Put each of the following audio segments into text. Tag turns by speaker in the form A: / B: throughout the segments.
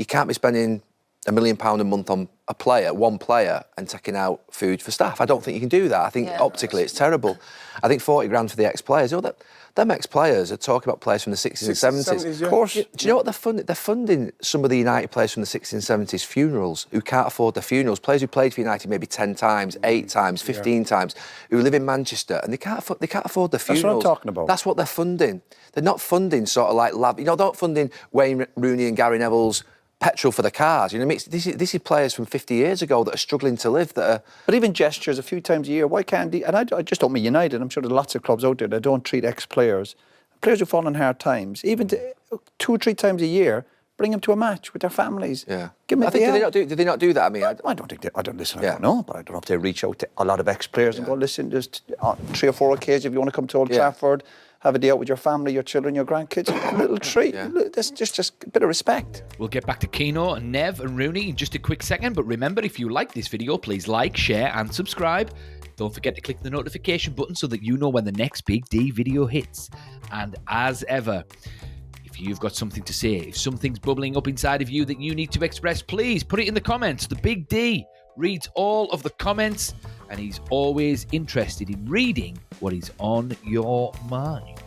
A: you can't be spending £1 million a month on one player, and taking out food for staff. I don't think you can do that. I think optically it's terrible. I think 40 grand for the ex-players. You know, them ex-players are talking about players from the 60s and 70s.
B: Of course.
A: Do you know what they're funding? They're funding some of the United players from the 60s and 70s funerals who can't afford their funerals. Players who played for United maybe 10 times, 8 times, 15 times, who live in Manchester and they can't afford their funerals.
B: That's what I'm talking about.
A: That's what they're funding. They're not funding sort of like they're not funding Wayne Rooney and Gary Neville's petrol for the cars. You know what I mean? This is players from 50 years ago that are struggling to live.
B: But even gestures a few times a year, why can't they? And I just don't mean United. I'm sure there's lots of clubs out there that don't treat ex-players, players who fall in hard times, even 2 or 3 times a year, bring them to a match with their families.
A: Yeah.
B: Give them
A: do they not do that? I mean,
B: I don't think I don't know, but I don't know if they reach out to a lot of ex-players and go, listen, just 3 or 4 occasions if you want to come to Old Trafford, have a day out with your family, your children, your grandkids, a little treat. That's just a bit of respect.
C: We'll get back to Keane and Nev and Rooney in just a quick second, but remember, if you like this video, please like, share and subscribe. Don't forget to click the notification button so that you know when the next Big D video hits. And as ever, if you've got something to say, if something's bubbling up inside of you that you need to express, please put it in the comments. The Big D reads all of the comments, and he's always interested in reading what is on your mind.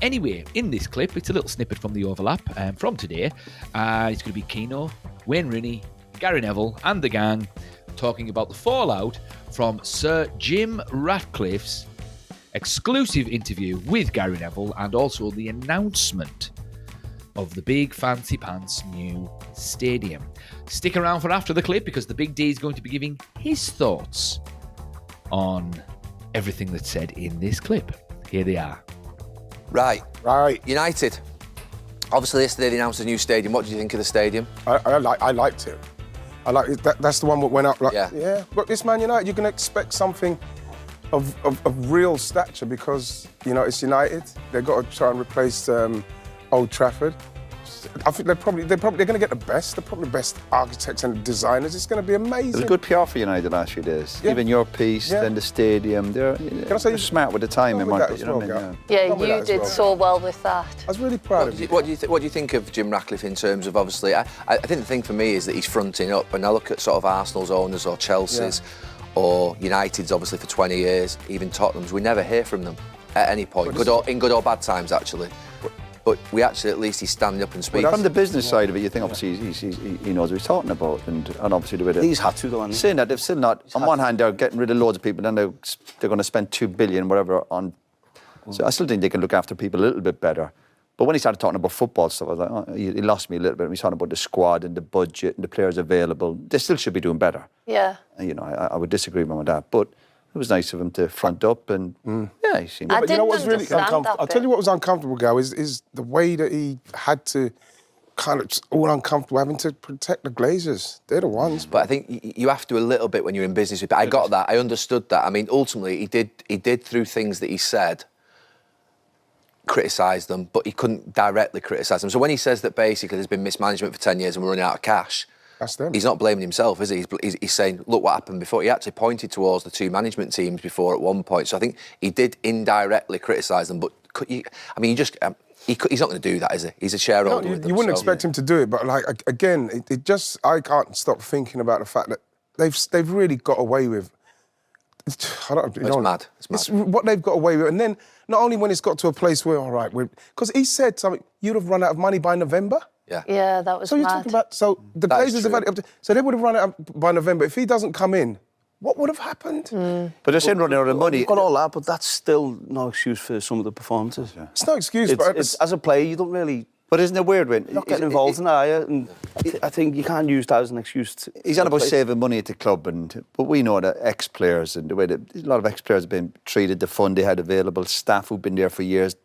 C: Anyway, in this clip, it's a little snippet from the overlap from today. It's going to be Keane, Wayne Rooney, Gary Neville and the gang talking about the fallout from Sir Jim Ratcliffe's exclusive interview with Gary Neville, and also the announcement of the big fancy pants new stadium. Stick around for after the clip, because the Big D is going to be giving his thoughts on everything that's said in this clip. Here they are.
A: Right. United. Obviously, yesterday they announced a new stadium. What did you think of the stadium?
D: I liked it. I like it. That's the one that went up. But this Man United, you can expect something of real stature, because it's United. They've got to try and replace Old Trafford. I think they're going to get the best. They're probably the best architects and designers. It's going to be amazing.
B: It was a good PR for United the last few days. Even your piece, then the stadium. They're smart with the timing, Mark. You know what I mean?
E: Yeah, you did so well with that.
D: I was really proud of you.
A: What do you think of Jim Ratcliffe in terms of, obviously, I think the thing for me is that he's fronting up, and I look at sort of Arsenal's owners or Chelsea's or United's, obviously, for 20 years, even Tottenham's. We never hear from them at any point, in good or bad times, actually. But we actually, at least, he's standing up and speaking.
B: From the business side of it, you think obviously he knows what he's talking about, and obviously the way
F: he's had to, though, hasn't he?
B: Saying that they've still not. On one hand, they're getting rid of loads of people, then they're going to spend $2 billion, whatever, on. So I still think they can look after people a little bit better. But when he started talking about football stuff, I was like, oh, he lost me a little bit. When he's talking about the squad and the budget and the players available, they still should be doing better.
E: Yeah.
B: And, I would disagree with him on that, but it was nice of him to front up, and he seemed.
E: I didn't
D: what's really uncomfortable? I'll tell you what was uncomfortable, Gal, is the way that he had to kind of all uncomfortable having to protect the Glazers. They're the ones.
A: But I think you have to a little bit when you're in business with. I got that. I understood that. I mean, ultimately, he did through things that he said, criticise them, but he couldn't directly criticise them. So when he says that basically there's been mismanagement for 10 years and we're running out of cash,
D: that's them. He's
A: not blaming himself, is he? He's saying, look what happened before. He actually pointed towards the 2 management teams before at one point. So I think he did indirectly criticise them, but he's not going to do that, is he? He's a shareholder.
D: You wouldn't expect him to do it, but again, I can't stop thinking about the fact that they've really got away with.
A: It's mad.
D: It's what they've got away with, and then not only when it's got to a place where, all right, because he said something, you'd have run out of money by November.
E: Yeah, that was
D: so you're talking about, the Glazers have had it, so they would have run out by November. If he doesn't come in, what would have happened?
B: But they're saying running out of money.
F: You've got all that, but that's still no excuse for some of the performances.
D: Yeah. It's no excuse, but
F: as a player, you don't really.
B: But isn't it weird when
F: you're not getting involved in that, are you? And I think you can't use that as an excuse.
B: He's on about saving money at the club, but we know that ex-players and the way that a lot of ex-players have been treated, the fund they had available, staff who've been there for years.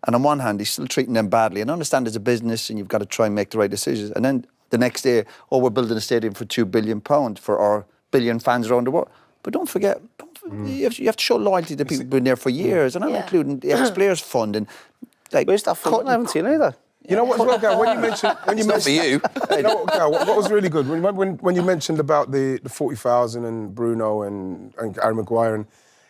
B: And on one hand, he's still treating them badly. And I understand it's a business and you've got to try and make the right decisions. And then the next day, we're building a stadium for £2 billion for our billion fans around the world. But don't forget, you have to show loyalty to people who've been there for years. And I'm including the ex-players fund. And
F: where's that fund? I haven't seen either.
D: You know what's well, Gal, when you mentioned...
A: not for you.
D: You know what, Gal, what was really good, when you mentioned about the 40,000 and Bruno and Harry Maguire, and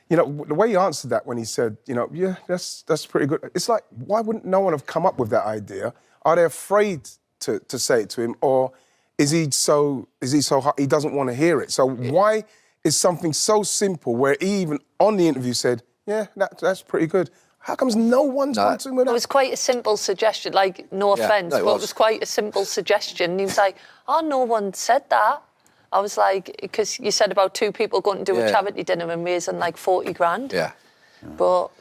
D: the way he answered that when he said, that's pretty good. It's like, why wouldn't no one have come up with that idea? Are they afraid to say it to him, or is he so hot he doesn't want to hear it? So why is something so simple where he even on the interview said, yeah, that's pretty good? How comes no one's gone to him with that?
E: It was quite a simple suggestion, like, no offence, but it was quite a simple suggestion. And he was like, oh, no one said that. I was like, because you said about 2 people going to do a charity dinner and raising like 40 grand.
A: Yeah.
E: But...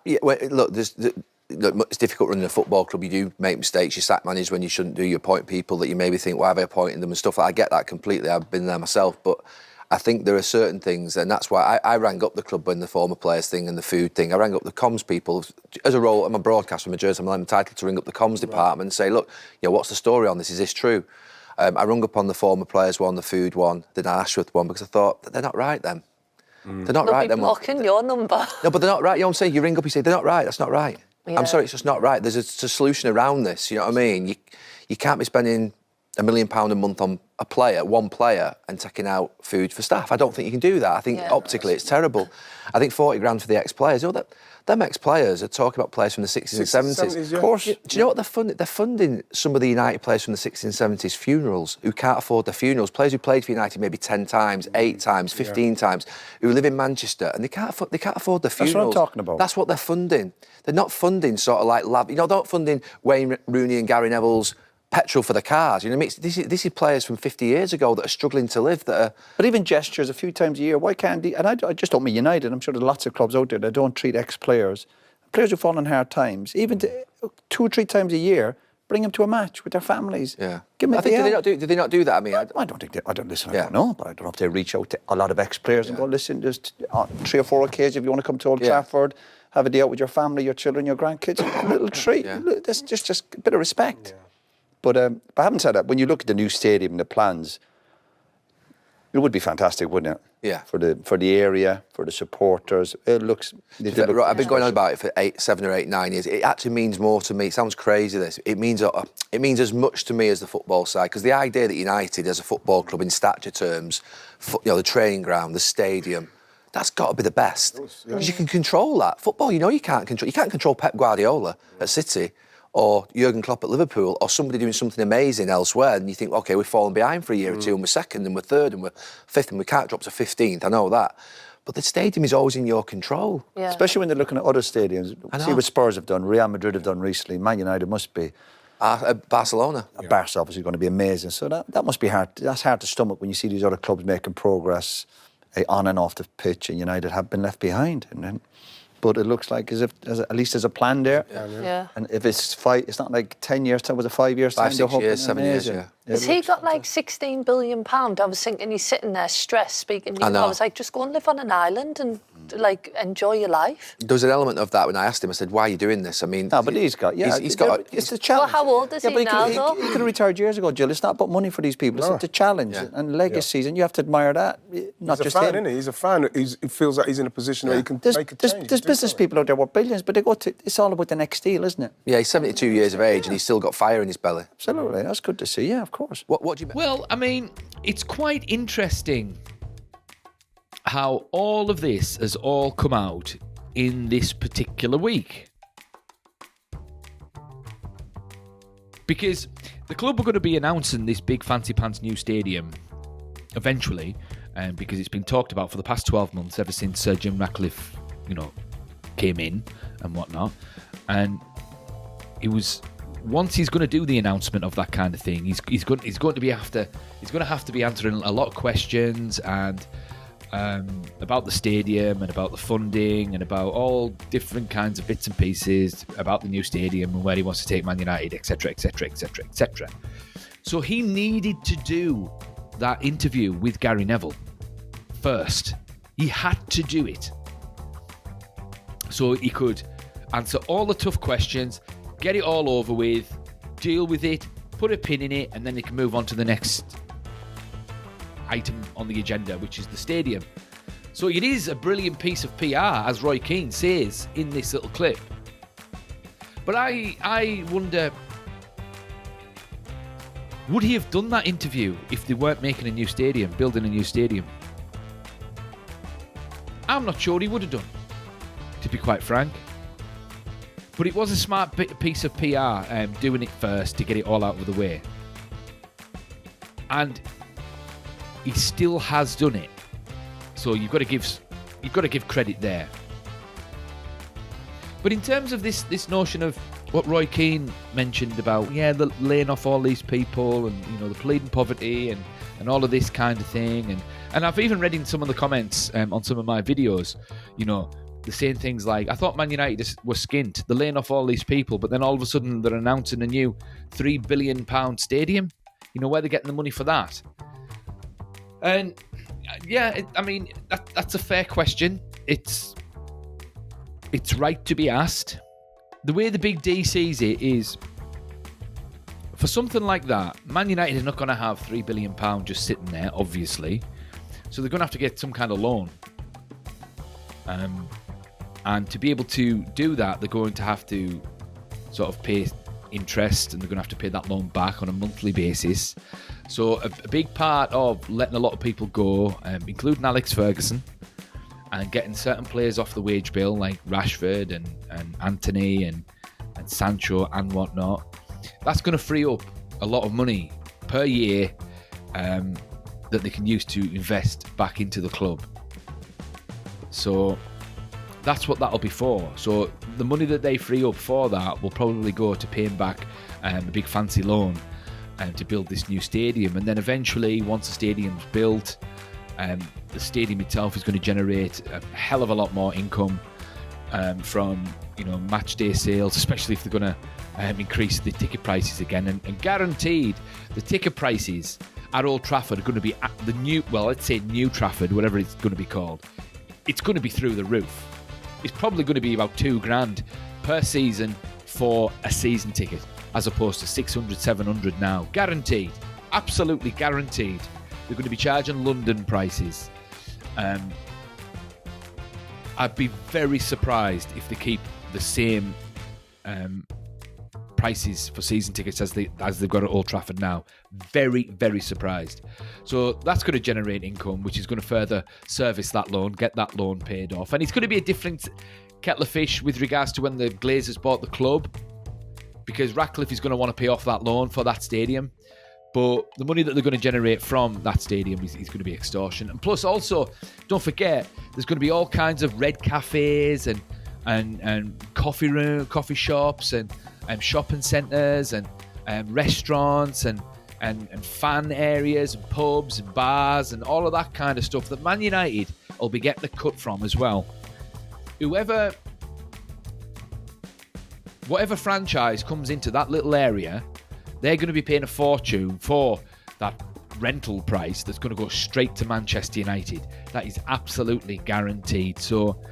A: look, it's difficult running a football club. You do make mistakes. You sack managers when you shouldn't do. You appoint people that you maybe think, why have I appointed them and stuff. I get that completely. I've been there myself. But I think there are certain things, and that's why I rang up the club when the former players thing and the food thing. I rang up the comms people. As a role, I'm a broadcaster, I'm a journalist, I'm entitled to ring up the comms department and say, look, what's the story on this? Is this true? I rung up on the former players one, the food one, the Ashworth one, because I thought, they're not right then. They're not right then.
E: They'll be blocking your number.
A: No, but they're not right. You know what I'm saying? You ring up, you say, they're not right, that's not right. Yeah. I'm sorry, it's just not right. There's a solution around this, you know what I mean? You can't be spending £1 million a month on one player, and taking out food for staff. I don't think you can do that. I think optically it's terrible. I think 40 grand for the ex-players. Them ex-players are talking about players from the 60s and 70s. Of course. Do you know what they're funding? They're funding some of the United players from the 60s and 70s funerals who can't afford their funerals. Players who played for United maybe 10 times, 8 times, 15 times, who live in Manchester and they can't afford their funerals.
B: That's what I'm talking about.
A: That's what they're funding. They're not funding sort of like they're not funding Wayne Rooney and Gary Neville's petrol for the cars. You know what I mean? This is players from 50 years ago that are struggling to live. But
B: even gestures a few times a year, why can't they? And I just don't mean United. I'm sure there's lots of clubs out there that don't treat ex-players, players who fall in hard times, even 2 or 3 times a year, bring them to a match with their families.
A: Yeah.
B: Give them
A: did they not do that? I mean,
B: I don't think I don't listen. I don't know, but I don't know if they reach out to a lot of ex-players and go, listen, just on 3 or 4 occasions, if you want to come to Old Trafford, have a day out with your family, your children, your grandkids, a little treat. That's just a bit of respect. Yeah. But having said that, when you look at the new stadium and the plans, it would be fantastic, wouldn't it?
A: Yeah.
B: For the area, for the supporters, it looks.
A: I've been going on about it for 7 or 8, 9 years. It actually means more to me. It sounds crazy. This it means as much to me as the football side, because the idea that United as a football club in stature terms, the training ground, the stadium, that's got to be the best because you can control that. Football, you can't control. You can't control Pep Guardiola at City, or Jurgen Klopp at Liverpool, or somebody doing something amazing elsewhere, and you think, OK, we've fallen behind for a year or two, and we're second, and we're third, and we're fifth, and we can't drop to 15th, I know that. But the stadium is always in your control. Yeah.
B: Especially when they're looking at other stadiums. See what Spurs have done, Real Madrid have done recently, Man United must be.
A: Barcelona.
B: Barca obviously going to be amazing, so that must be hard. That's hard to stomach when you see these other clubs making progress on and off the pitch, and United have been left behind. But it looks like as if at least there's a plan there.
E: Yeah.
B: And if it's it's not like 10 years time, was it 5 years time?
A: 5, 6 years, 7 years, yeah.
E: Has he got like £16 billion? I was thinking he's sitting there stressed speaking to you. I was like, just go and live on an island and like enjoy your life.
A: There was an element of that when I asked him. I said, why are you doing this? I mean...
B: No, but he's got... Yeah,
A: he's got...
B: It's a challenge.
E: Well, how old is he now, though?
B: He could have retired years ago, Jill. It's not about money for these people. It's a challenge and legacies, and you have to admire that. Not just him.
D: He's a fan, isn't he? He feels like he's in a position where he can make a change.
B: There's business people out there worth billions, but they go to... It's all about the next deal, isn't it?
A: Yeah, he's 72 years of age and he's still got fire in his belly.
B: Absolutely. That's good to see. Yeah, of course.
A: What do you...
C: Well, I mean, it's quite interesting how all of this has all come out in this particular week. Because the club are going to be announcing this big fancy pants new stadium eventually, because it's been talked about for the past 12 months, ever since Sir Jim Ratcliffe, came in and whatnot. And it was... Once he's going to do the announcement of that kind of thing, he's going to have to be answering a lot of questions and about the stadium and about the funding and about all different kinds of bits and pieces about the new stadium and where he wants to take Man United, etc., etc., etc., etc. So he needed to do that interview with Gary Neville first. He had to do it so he could answer all the tough questions, get it all over with, deal with it, put a pin in it, and then they can move on to the next item on the agenda, which is the stadium. So it is a brilliant piece of PR, as Roy Keane says in this little clip. But I wonder, would he have done that interview if they weren't making a new stadium, building a new stadium? I'm not sure he would have done, to be quite frank. But it was a smart piece of PR, doing it first to get it all out of the way. And he still has done it. So you've got to give credit there. But in terms of this notion of what Roy Keane mentioned about, the laying off all these people and, the pleading poverty and all of this kind of thing. And I've even read in some of the comments on some of my videos, they're saying things like, I thought Man United were skint. They're laying off all these people, but then all of a sudden they're announcing a new £3 billion stadium. Where they're getting the money for that? And that's a fair question. It's right to be asked. The way the Big D sees it is, for something like that, Man United are not going to have £3 billion just sitting there, obviously. So they're going to have to get some kind of loan. And to be able to do that, they're going to have to sort of pay interest, and they're going to have to pay that loan back on a monthly basis. So a big part of letting a lot of people go, including Alex Ferguson, and getting certain players off the wage bill like Rashford and Anthony and Sancho and whatnot, that's going to free up a lot of money per year that they can use to invest back into the club. So that's what that'll be for. So the money that they free up for that will probably go to paying back a big fancy loan to build this new stadium. And then eventually, once the stadium's built, the stadium itself is going to generate a hell of a lot more income from match day sales, especially if they're going to increase the ticket prices again. And guaranteed, the ticket prices at Old Trafford are going to be at the new, let's say New Trafford, whatever it's going to be called. It's going to be through the roof. It's probably going to be about £2,000 per season for a season ticket, as opposed to 600, 700 now. Guaranteed. Absolutely guaranteed. They're going to be charging London prices. I'd be very surprised if they keep the same prices for season tickets as they've got at Old Trafford now. Very, very surprised. So that's going to generate income, which is going to further service that loan, get that loan paid off. And it's going to be a different kettle of fish with regards to when the Glazers bought the club, because Ratcliffe is going to want to pay off that loan for that stadium. But the money that they're going to generate from that stadium is going to be extortion. And plus, also, don't forget, there's going to be all kinds of red cafes and coffee shops and shopping centres and restaurants and fan areas and pubs and bars and all of that kind of stuff that Man United will be getting a cut from as well. Whatever franchise comes into that little area, they're going to be paying a fortune for that rental price that's going to go straight to Manchester United. That is absolutely guaranteed. So,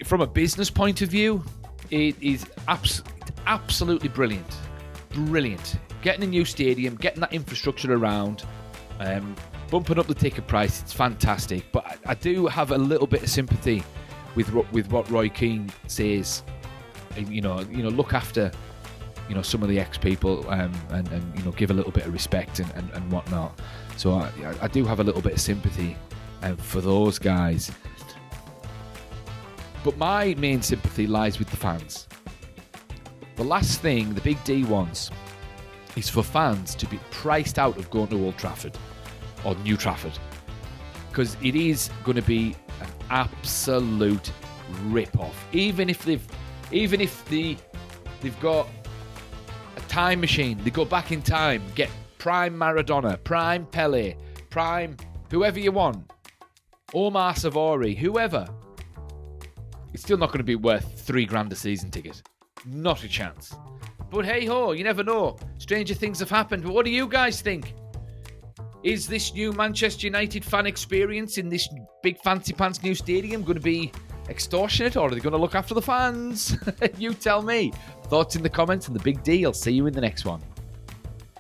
C: from a business point of view, it is absolutely brilliant. Brilliant. Getting a new stadium, getting that infrastructure around, bumping up the ticket price, it's fantastic. But I do have a little bit of sympathy with what Roy Keane says. Look after some of the ex-people and give a little bit of respect and whatnot. So I do have a little bit of sympathy for those guys. But my main sympathy lies with the fans. The last thing the Big D wants is for fans to be priced out of going to Old Trafford or New Trafford, because it is going to be an absolute rip-off. Even if they've got a time machine, they go back in time, get prime Maradona, prime Pele, prime whoever you want, Omar Savori, whoever, it's still not going to be worth $3,000 a season ticket. Not a chance. But hey ho, you never know. Stranger things have happened. But what do you guys think? Is this new Manchester United fan experience in this big fancy pants new stadium going to be extortionate, or are they going to look after the fans? You tell me. Thoughts in the comments, and the Big D. I'll see you in the next one.